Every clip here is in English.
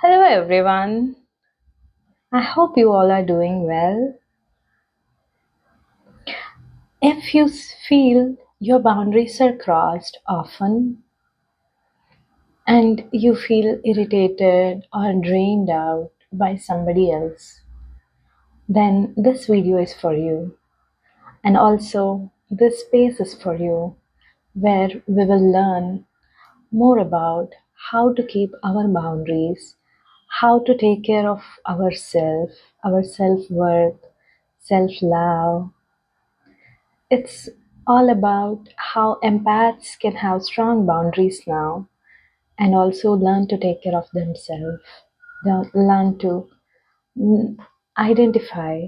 Hello everyone. I hope you all are doing well. If you feel your boundaries are crossed often and you feel irritated or drained out by somebody else, then this video is for you. And also, this space is for you where we will learn more about how to keep our boundaries, how to take care of ourselves, our self worth, self love. It's all about how empaths can have strong boundaries now and also learn to take care of themselves. They learn to mm, identify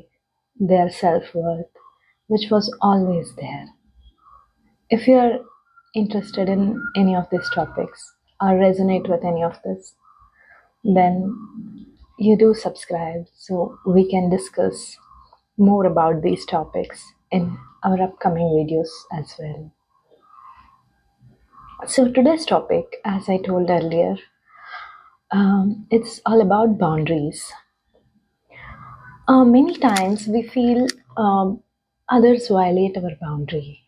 their self worth, which was always there. If you are interested in any of these topics or resonate with any of this, then you do subscribe so we can discuss more about these topics in our upcoming videos as well. So, today's topic, as I told earlier, it's all about boundaries. Many times we feel others violate our boundary,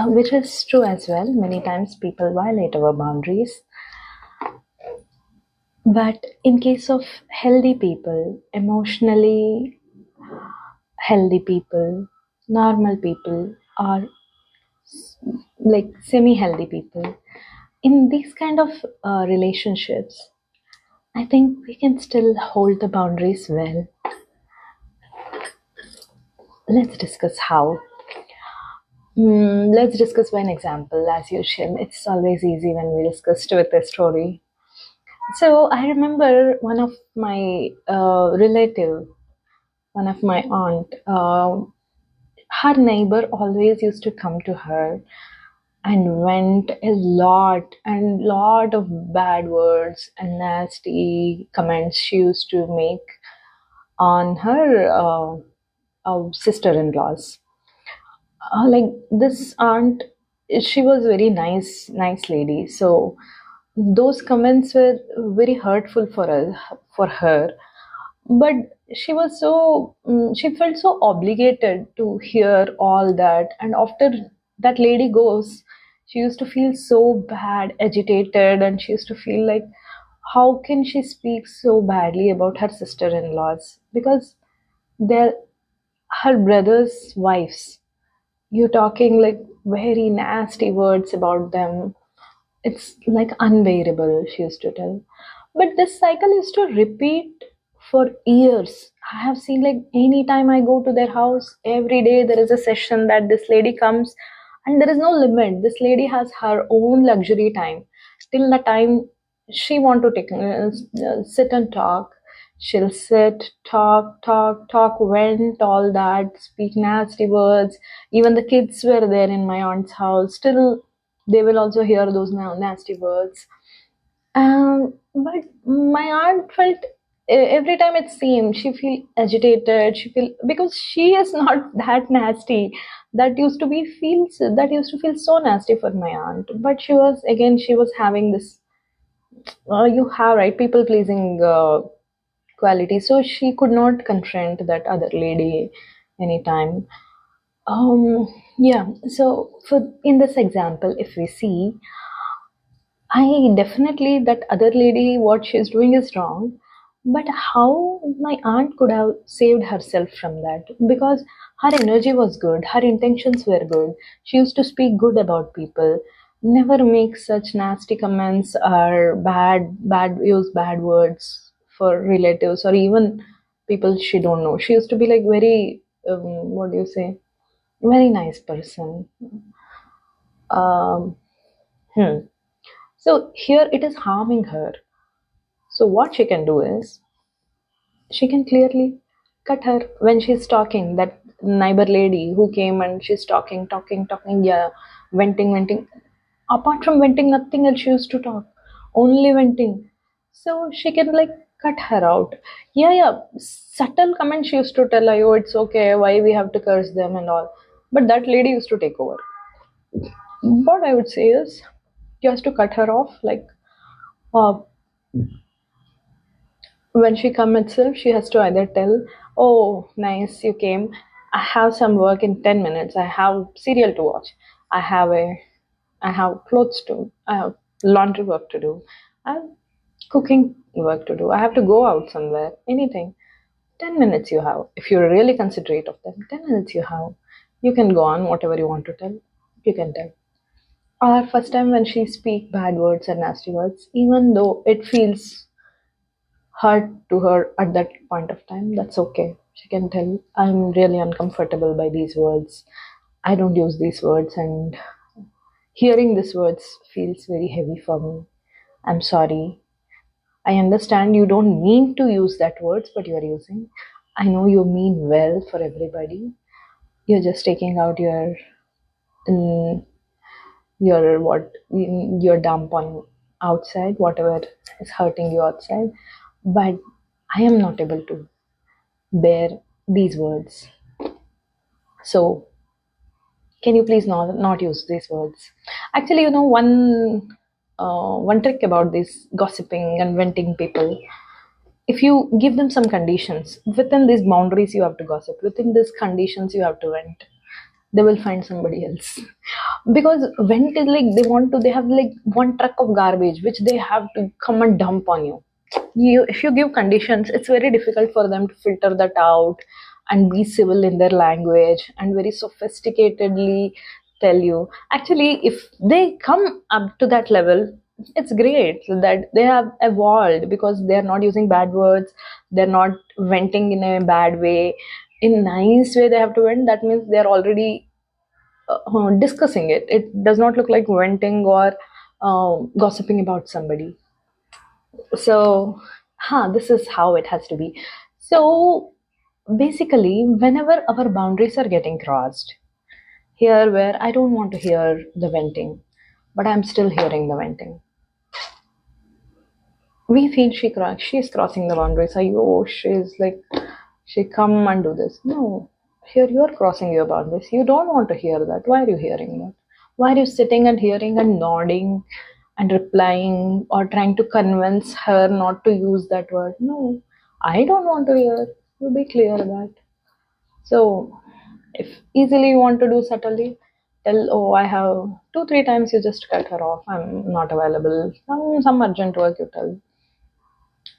which is true as well. Many times people violate our boundaries. But in case of healthy people, emotionally healthy people, normal people, or like semi healthy people, in these kind of relationships, I think we can still hold the boundaries well. Let's discuss how. Let's discuss one example as usual. It's always easy when we discuss with a story. So I remember one of my relative, one of my aunt, her neighbor always used to come to her and went a lot of bad words and nasty comments she used to make on her sister-in-laws. Like this aunt, she was very nice lady. So those comments were very hurtful for her. But she was she felt so obligated to hear all that. And after that lady goes, she used to feel so bad, agitated, and she used to feel like, how can she speak so badly about her sister-in-laws? Because they're her brother's wives. You're talking like very nasty words about them. It's like unbearable, she used to tell. But this cycle used to repeat for years. I have seen like anytime I go to their house, every day there is a session that this lady comes, and there is no limit. This lady has her own luxury time. Till the time she want to sit and talk, she'll sit, talk, vent all that, speak nasty words. Even the kids were there in my aunt's house. Still, they will also hear those nasty words. But my aunt felt every time it seemed she feel agitated. She feel because she is not that nasty. That used to feel so nasty for my aunt. But she was having this. You have right people pleasing quality, so she could not confront that other lady anytime. Yeah. So for in this example, if we see, I definitely that other lady what she's doing is wrong, but how my aunt could have saved herself from that? Because her energy was good, her intentions were good. She used to speak good about people, never make such nasty comments or bad use bad words for relatives or even people she don't know. She used to be like very what do you say? Very nice person. Um, hmm. So here it is harming her. So what she can do is she can clearly cut her when she's talking. That neighbor lady who came and she's talking, yeah, venting. Apart from venting, nothing else she used to talk. Only venting. So she can like cut her out. Yeah. Subtle comments she used to tell, like, oh, it's okay, why we have to curse them and all. But that lady used to take over. What I would say is, you have to cut her off, like, uh, When she comes itself, she has to either tell, oh nice you came, I have some work in 10 minutes, I have serial to watch, i have a I have clothes to, I have laundry work to do, I have cooking work to do, I have to go out somewhere, anything. 10 minutes you have, if you're really considerate of them, 10 minutes you have, you can go on whatever you want to tell, you can tell. Or first time when she speak bad words and nasty words, even though it feels hurt to her at that point of time, that's okay. She can tell, I'm really uncomfortable by these words. I don't use these words, and hearing these words feels very heavy for me. I'm sorry. I understand you don't mean to use that words, but you're using. I know you mean well for everybody. You're just taking out mm, your what your dump on outside, whatever is hurting you outside. But I am not able to bear these words. So can you please not use these words? Actually, one trick about this gossiping and venting people. If you give them some conditions, within these boundaries you have to gossip. Within these conditions you have to vent. They will find somebody else. Because vent is like they have like one truck of garbage which they have to come and dump on you. If you give conditions, it's very difficult for them to filter that out and be civil in their language and very sophisticatedly tell you. Actually, if they come up to that level, it's great that they have evolved because they're not using bad words, they're not venting in a bad way, in nice way they have to vent. That means they're already discussing it. It does not look like venting or gossiping about somebody. So this is how it has to be. So basically, whenever our boundaries are getting crossed, here where I don't want to hear the venting, but I'm still hearing the venting, we feel she's crossing the boundaries. Oh, she's like, she come and do this. No, here you're crossing your boundaries. You don't want to hear that. Why are you hearing that? Why are you sitting and hearing and nodding and replying or trying to convince her not to use that word? No, I don't want to hear. You be clear that. So if easily you want to do subtly, tell, oh, I have two, three times you just cut her off. I'm not available. Some urgent work you tell.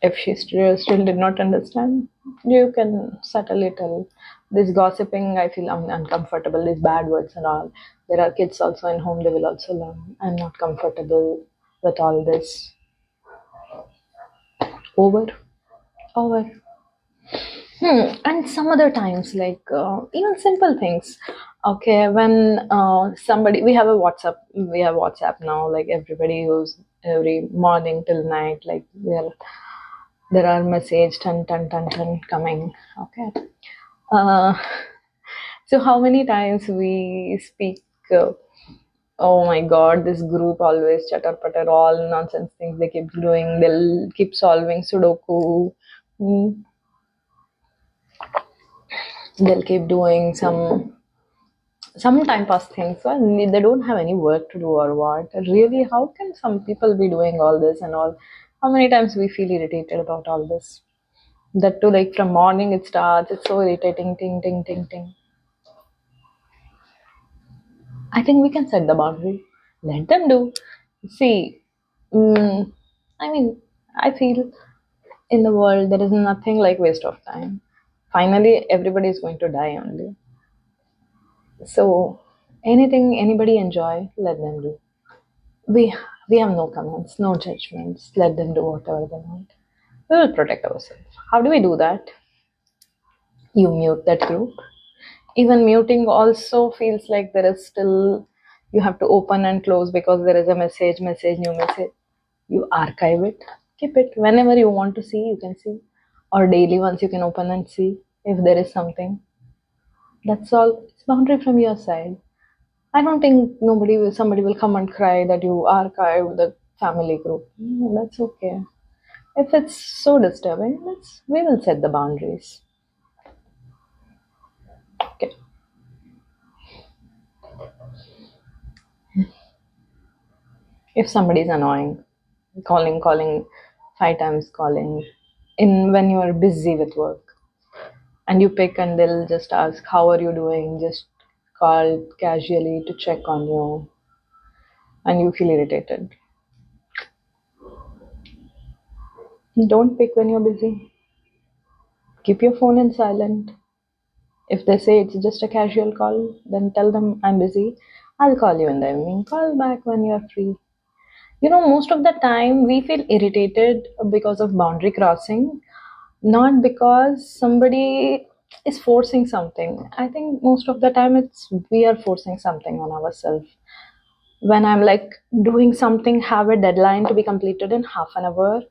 If she still did not understand, you can subtly tell. This gossiping, I feel uncomfortable, these bad words and all. There are kids also in home, they will also learn. I'm not comfortable with all this. Over. Over. And some other times, like even simple things. Okay, when somebody, we have WhatsApp now, like everybody use every morning till night, like there are message ton coming. Okay. Uh, so how many times we speak? Oh my God, this group always chatter patter, all nonsense things they keep doing. They'll keep solving Sudoku. Mm, They'll keep doing some time pass things. Well, they don't have any work to do or what. Really, how can some people be doing all this and all? How many times we feel irritated about all this? That too, like from morning it starts. It's so irritating. Ting ting ting ting. I think we can set the boundary. Let them do. See, mm, I mean, I feel in the world there is nothing like waste of time. Finally, everybody is going to die only. So, anything anybody enjoy, let them do. We we have no comments, no judgments. Let them do whatever they want. We will protect ourselves. How do we do that? You mute that group. Even muting also feels like there is still, you have to open and close because there is a message, new message. You archive it, keep it whenever you want to see, you can see, or daily once you can open and see if there is something. That's all. It's boundary from your side. I don't think somebody will come and cry that you archived the family group. No, that's okay. If it's so disturbing, we will set the boundaries. Okay. If somebody is annoying, calling 5 times calling, in when you are busy with work, and you pick and they'll just ask, how are you doing? Just call casually to check on you, and you feel irritated. Don't pick when you're busy. Keep your phone in silent. If they say it's just a casual call, then tell them I'm busy. I'll call you in the evening. Call back when you're free. Most of the time we feel irritated because of boundary crossing, not because somebody is forcing something. I think most of the time it's we are forcing something on ourselves. When I'm like doing something, have a deadline to be completed in half an hour,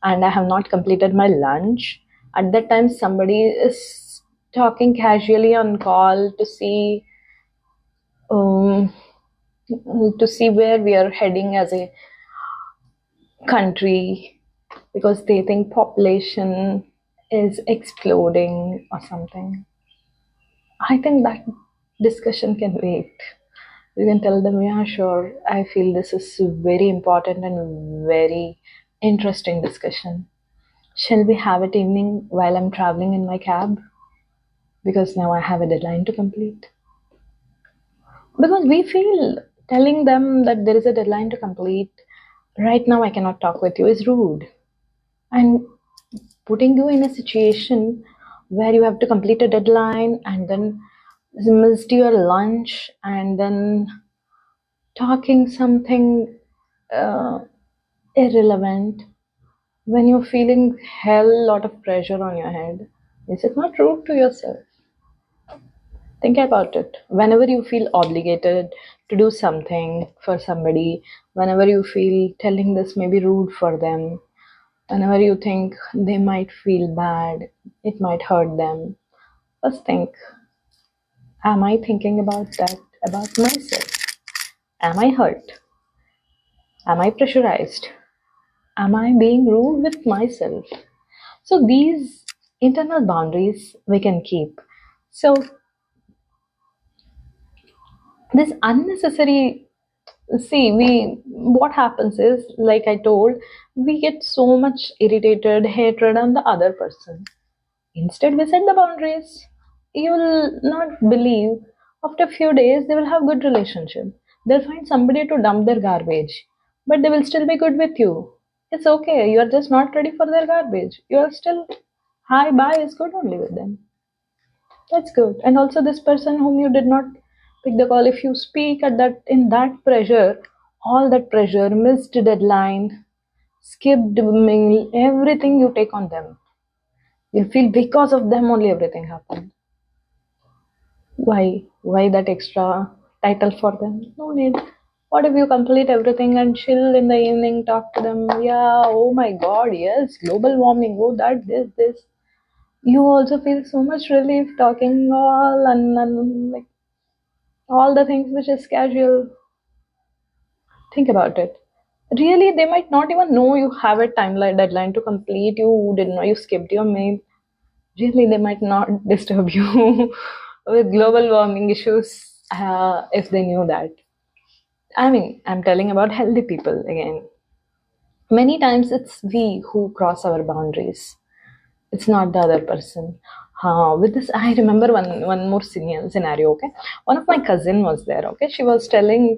and I have not completed my lunch, at that time somebody is talking casually on call um, to see where we are heading as a country, because they think population is exploding or something. I think that discussion can wait. You can tell them, yeah, sure, I feel this is very important and very interesting discussion. Shall we have it evening while I'm traveling in my cab? Because now I have a deadline to complete. Because we feel telling them that there is a deadline to complete, right now I cannot talk with you, is rude. And putting you in a situation where you have to complete a deadline and then missed your lunch and then talking something uh, irrelevant when you're feeling hell lot of pressure on your head, is it not rude to yourself? Think about it. Whenever you feel obligated to do something for somebody, whenever you feel telling this may be rude for them, whenever you think they might feel bad, it might hurt them, first think, am I thinking about that about myself? Am I hurt? Am I pressurized? Am I being rude with myself? So these internal boundaries we can keep. So this unnecessary, see, we what happens is, like I told, we get so much irritated, hatred on the other person. Instead, we set the boundaries. You will not believe, after a few days they will have good relationship. They'll find somebody to dump their garbage, but they will still be good with you. It's okay. You are just not ready for their garbage. You are still hi bye is good only with them. That's good. And also this person whom you did not pick the call, if you speak at that in that pressure, all that pressure, missed deadline, skipped meal, everything you take on them. You feel because of them only everything happened. Why? Why that extra title for them? No need. What if you complete everything and chill in the evening, talk to them? Yeah, oh my god, yes, global warming, oh that, this. You also feel so much relief talking all and like all the things which is casual. Think about it. Really, they might not even know you have a timeline deadline to complete. You didn't know you skipped your mail. Really, they might not disturb you with global warming issues if they knew that. I mean, I'm telling about healthy people again. Many times it's we who cross our boundaries. It's not the other person. With this, I remember one more scenario. Okay, one of my cousin was there. Okay, she was telling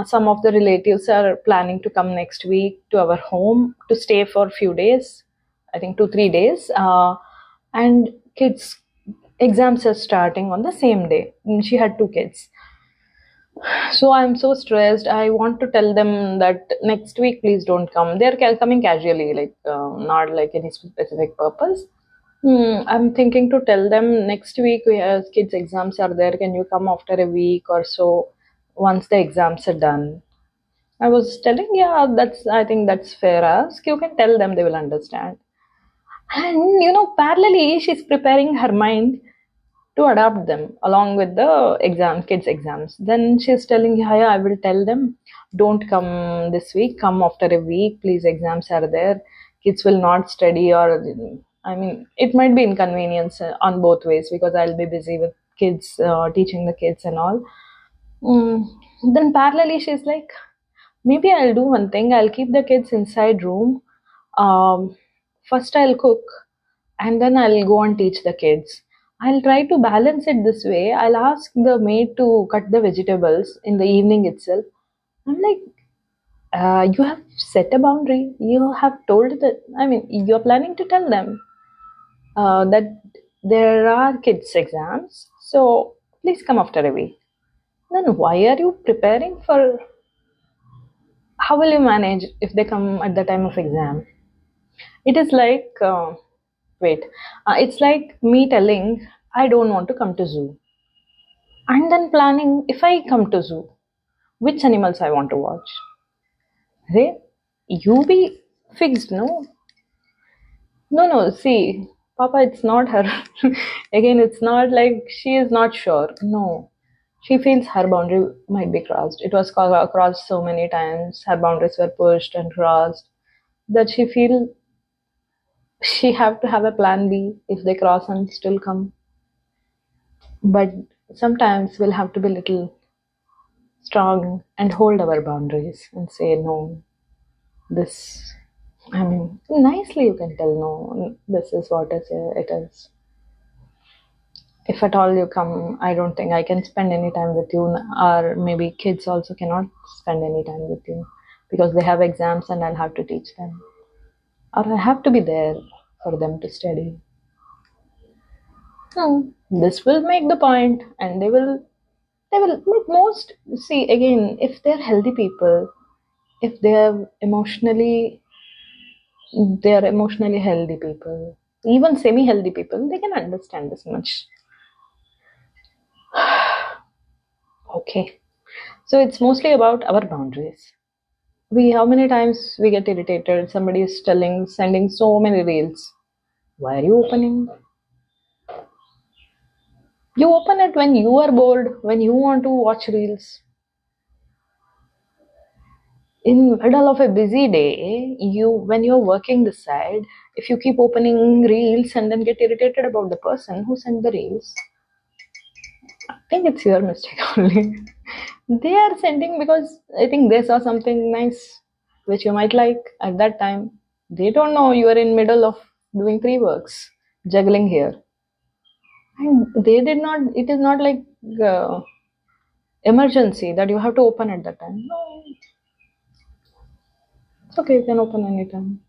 some of the relatives are planning to come next week to our home to stay for a few days. I think 2 3 days. And kids' exams are starting on the same day. And she had two kids, so I'm so stressed. I want to tell them that next week, please don't come. They're coming casually, like not like any specific purpose. I'm thinking to tell them next week we have kids' exams are there. Can you come after a week or so once the exams are done? I was telling, yeah, I think that's fair ask. You can tell them, they will understand. And parallelly, she's preparing her mind to adapt them along with the kids exams. Then she's telling, yeah, yeah, I will tell them, don't come this week, come after a week, please, exams are there, kids will not study, or I mean it might be inconvenience on both ways, because I'll be busy with kids, teaching the kids and all. mm. Then parallelly she's like, maybe I'll do one thing, I'll keep the kids inside room, um, first I'll cook and then I'll go and teach the kids. I'll try to balance it this way. I'll ask the maid to cut the vegetables in the evening itself. I'm like, you have set a boundary. You have told that, I mean, you're planning to tell them that there are kids' exams, so please come after a week. Then why are you preparing for? How will you manage if they come at the time of exam? It is like, wait, it's like me telling I don't want to come to zoo, and then planning if I come to zoo, which animals I want to watch. Hey, you be fixed, no? No, no, see, Papa, it's not her. Again, it's not like she is not sure. No. She feels her boundary might be crossed. It was crossed so many times. Her boundaries were pushed and crossed that she feel she have to have a plan B if they cross and still come. But sometimes we'll have to be little strong and hold our boundaries and say no. This, I mean, nicely you can tell no. This is what it is. If at all you come, I don't think I can spend any time with you, or maybe kids also cannot spend any time with you because they have exams and I'll have to teach them, or I have to be there for them to study. No, this will make the point, and they will like most see again if they're healthy people, if they're emotionally healthy people, even semi-healthy people, they can understand this much. Okay. So it's mostly about our boundaries. How many times we get irritated, somebody is sending so many reels. Why are you opening? You open it when you are bored, when you want to watch reels. In middle of a busy day, when you're working this side, if you keep opening reels and then get irritated about the person who sent the reels, I think it's your mistake only. They are sending because I think they saw something nice which you might like at that time. They don't know you are in middle of doing three works, juggling here. And they did not, it is not like emergency that you have to open at that time. No, it's okay, you can open anytime.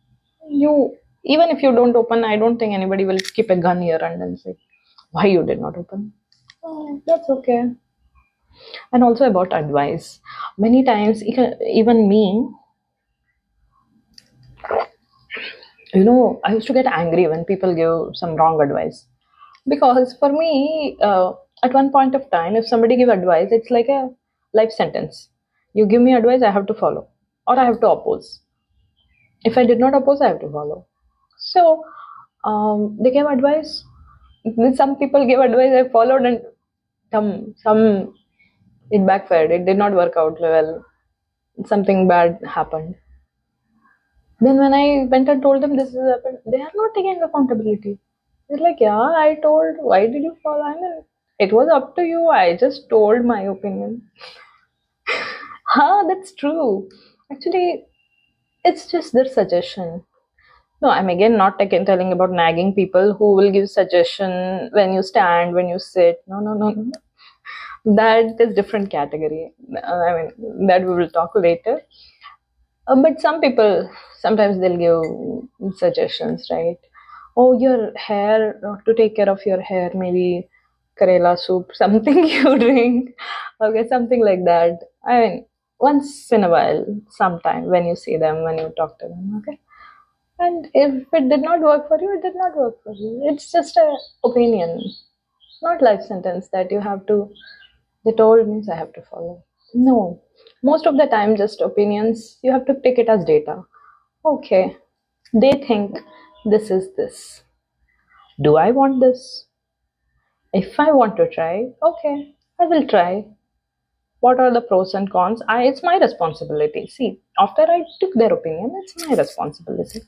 You, even if you don't open, I don't think anybody will keep a gun here and then say, why you did not open. Oh, that's okay. And also about advice. Many times, even me, I used to get angry when people give some wrong advice. Because for me, at one point of time, if somebody give advice, it's like a life sentence. You give me advice, I have to follow, or I have to oppose. If I did not oppose, I have to follow. So they gave advice. Some people gave advice, I followed, and some it backfired. It did not work out well. Something bad happened. Then when I went and told them this has happened, they are not taking accountability. They're like, yeah, I told. Why did you follow? I mean, it was up to you. I just told my opinion. That's true. Actually, it's just their suggestion. No, I'm again not again telling about nagging people who will give suggestion when you stand, when you sit. No, no, no, no. That is different category. I mean, that we will talk later. But some people sometimes they'll give suggestions, right? Oh, your hair, to take care of your hair, maybe Karela soup, something you drink. Okay, something like that. I mean, once in a while, sometime when you see them, when you talk to them, okay? And if it did not work for you, it did not work for you. It's just a opinion, not life sentence that you have to, they told means I have to follow. No. Most of the time, just opinions, you have to take it as data. Okay, they think this is this. Do I want this? If I want to try, okay, I will try. What are the pros and cons? It's my responsibility. See, after I took their opinion, it's my responsibility.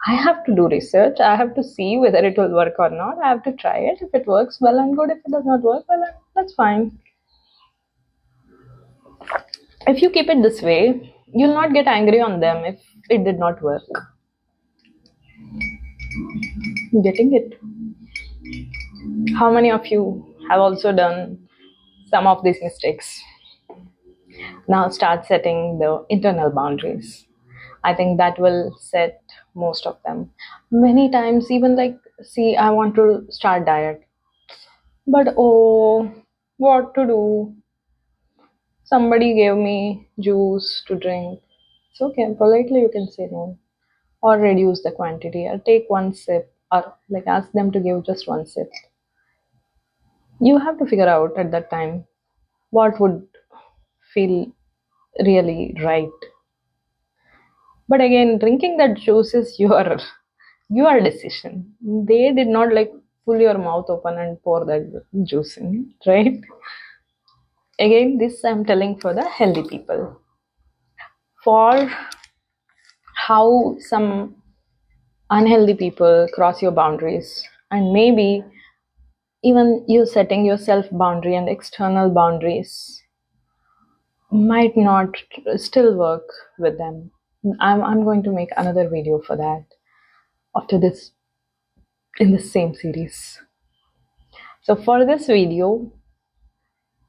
I have to do research. I have to see whether it will work or not. I have to try it. If it works, well and good. If it does not work, well, that's fine. If you keep it this way, you'll not get angry on them if it did not work. Getting it? How many of you have also done some of these mistakes? Now start setting the internal boundaries. I think that will set most of them. Many times, even like, see, I want to start diet, but oh, what to do? Somebody gave me juice to drink. It's okay. Politely, you can say no or reduce the quantity or take one sip or like ask them to give just one sip. You have to figure out at that time what would feel really right. But again, drinking that juice is your decision. They did not like pull your mouth open and pour that juice in, right? Again, this I'm telling for the healthy people. For how some unhealthy people cross your boundaries, and maybe even you setting your self boundary and external boundaries might not still work with them. I'm going to make another video for that after this in the same series. So for this video,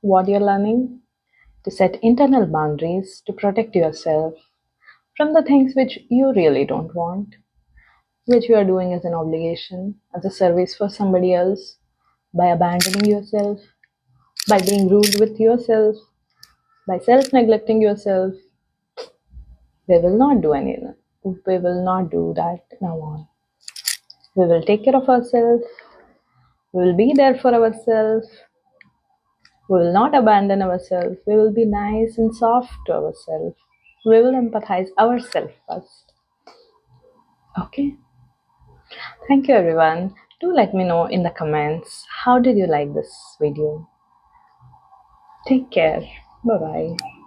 what you're learning to set internal boundaries to protect yourself from the things which you really don't want, which you are doing as an obligation, as a service for somebody else, by abandoning yourself, by being rude with yourself, by self neglecting yourself. We will not do anything. We will not do that now on. We will take care of ourselves. We will be there for ourselves. We will not abandon ourselves. We will be nice and soft to ourselves. We will empathize ourselves first. Okay? Thank you everyone. Do let me know in the comments how did you like this video. Take care. Bye bye.